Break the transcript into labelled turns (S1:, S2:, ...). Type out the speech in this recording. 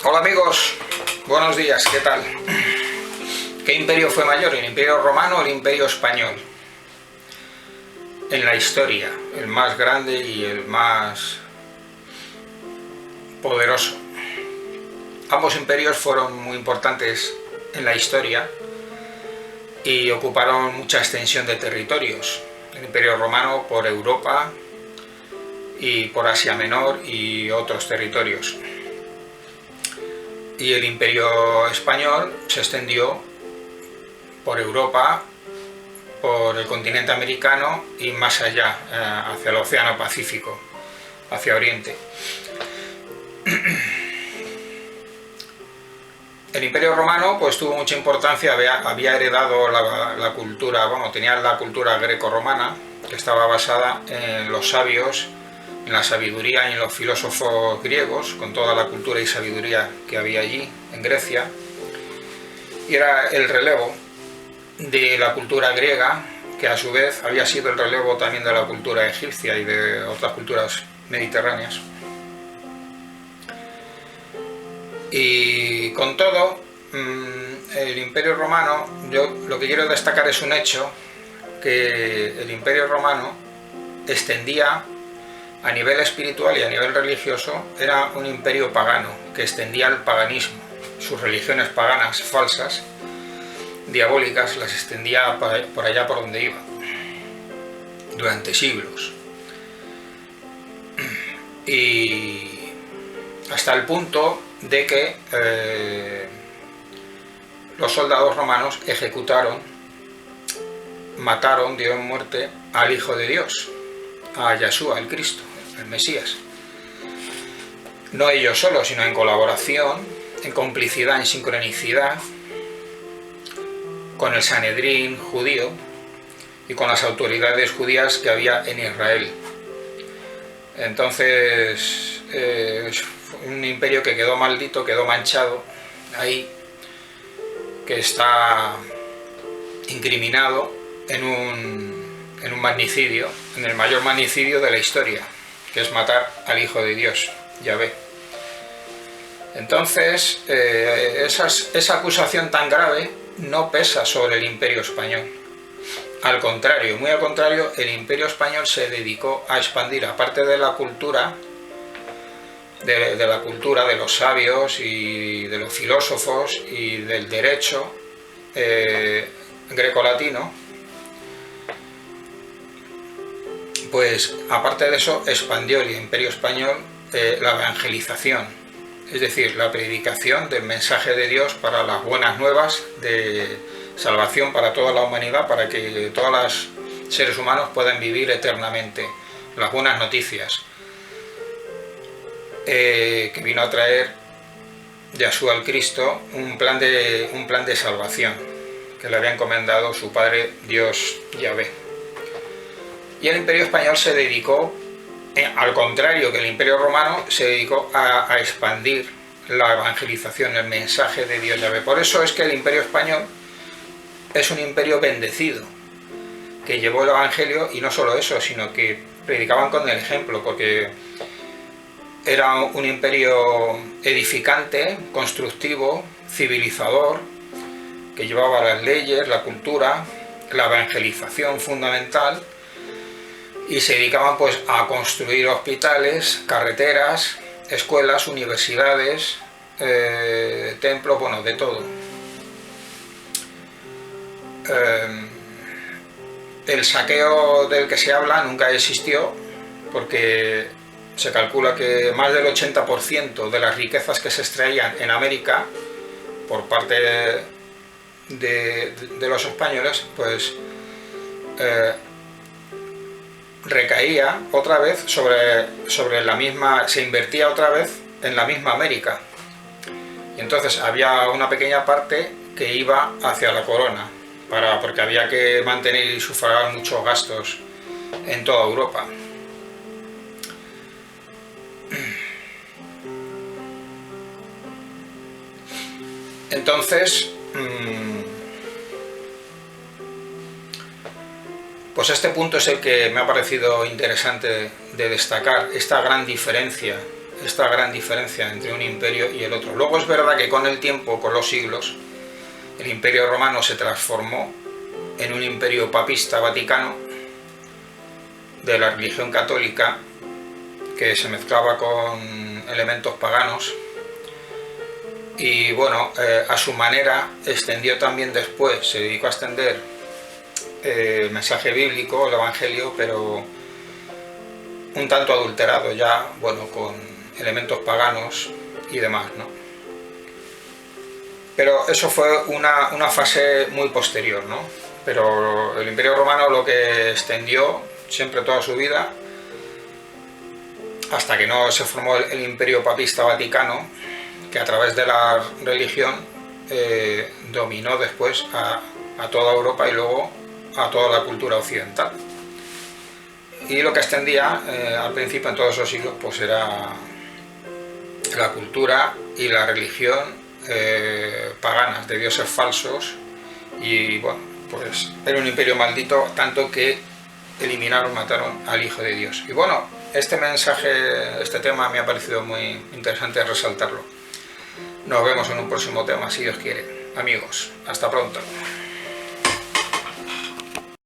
S1: Hola amigos, buenos días, ¿qué tal? ¿Qué imperio fue mayor, el imperio romano o el imperio español? En la historia, el más grande y el más poderoso. Ambos imperios fueron muy importantes en la historia y ocuparon mucha extensión de territorios. El imperio romano por Europa y por Asia Menor y otros territorios. Y el imperio español se extendió por Europa, por el continente americano y más allá, hacia el océano Pacífico, hacia Oriente. El imperio romano pues tuvo mucha importancia, había heredado la cultura, tenía la cultura greco-romana, que estaba basada en los sabios, en la sabiduría y en los filósofos griegos, con toda la cultura y sabiduría que había allí, en Grecia. Y era el relevo de la cultura griega, que a su vez había sido el relevo también de la cultura egipcia y de otras culturas mediterráneas. Y con todo, el imperio romano, yo lo que quiero destacar es un hecho, que el imperio romano extendía a nivel espiritual y a nivel religioso, era un imperio pagano, que extendía el paganismo, sus religiones paganas falsas, diabólicas, las extendía por allá por donde iba, durante siglos. Y hasta el punto de que los soldados romanos mataron, dieron muerte al Hijo de Dios, a Yeshua, el Cristo, el Mesías. No ellos solos, sino en colaboración, en complicidad, en sincronicidad con el Sanedrín judío y con las autoridades judías que había en Israel. Entonces, un imperio que quedó maldito, quedó manchado ahí, que está incriminado en un magnicidio, en el mayor magnicidio de la historia, que es matar al Hijo de Dios, Yahvé. Entonces, esa acusación tan grave no pesa sobre el imperio español. Al contrario, muy al contrario, el imperio español se dedicó a expandir, aparte de la cultura, de la cultura de los sabios y de los filósofos y del derecho grecolatino, pues aparte de eso expandió el imperio español la evangelización, es decir, la predicación del mensaje de Dios para las buenas nuevas de salvación para toda la humanidad, para que todos los seres humanos puedan vivir eternamente, las buenas noticias que vino a traer Yeshua el Cristo, un plan de salvación que le había encomendado su Padre Dios Yahvé. Y el imperio español se dedicó, al contrario que el imperio romano, se dedicó a expandir la evangelización, el mensaje de Dios Yahvé. Por eso es que el imperio español es un imperio bendecido, que llevó el evangelio, y no solo eso, sino que predicaban con el ejemplo, porque era un imperio edificante, constructivo, civilizador, que llevaba las leyes, la cultura, la evangelización fundamental, y se dedicaban pues a construir hospitales, carreteras, escuelas, universidades, templos, de todo. El saqueo del que se habla nunca existió, porque se calcula que más del 80% de las riquezas que se extraían en América por parte de los españoles, pues recaía otra vez sobre la misma, se invertía otra vez en la misma América. Y entonces había una pequeña parte que iba hacia la corona, porque había que mantener y sufragar muchos gastos en toda Europa. Entonces, pues este punto es el que me ha parecido interesante de destacar, esta gran diferencia esta gran diferencia entre un imperio y el otro. Luego es verdad que con el tiempo, con los siglos, el Imperio Romano se transformó en un imperio papista vaticano de la religión católica, que se mezclaba con elementos paganos, y bueno, a su manera extendió también después, se dedicó a extender el mensaje bíblico, el evangelio, pero un tanto adulterado ya, bueno, con elementos paganos y demás, ¿no? Pero eso fue una fase muy posterior, ¿no? Pero el Imperio Romano lo que extendió siempre toda su vida, hasta que no se formó el Imperio Papista Vaticano, que a través de la religión dominó después a toda Europa y luego a toda la cultura occidental. Y lo que extendía al principio, en todos esos siglos, pues era la cultura y la religión paganas, de dioses falsos, y bueno, pues era un imperio maldito, tanto que eliminaron, mataron al Hijo de Dios. Y bueno, este mensaje, este tema me ha parecido muy interesante resaltarlo. Nos vemos en un próximo tema, si Dios quiere. Amigos, hasta pronto.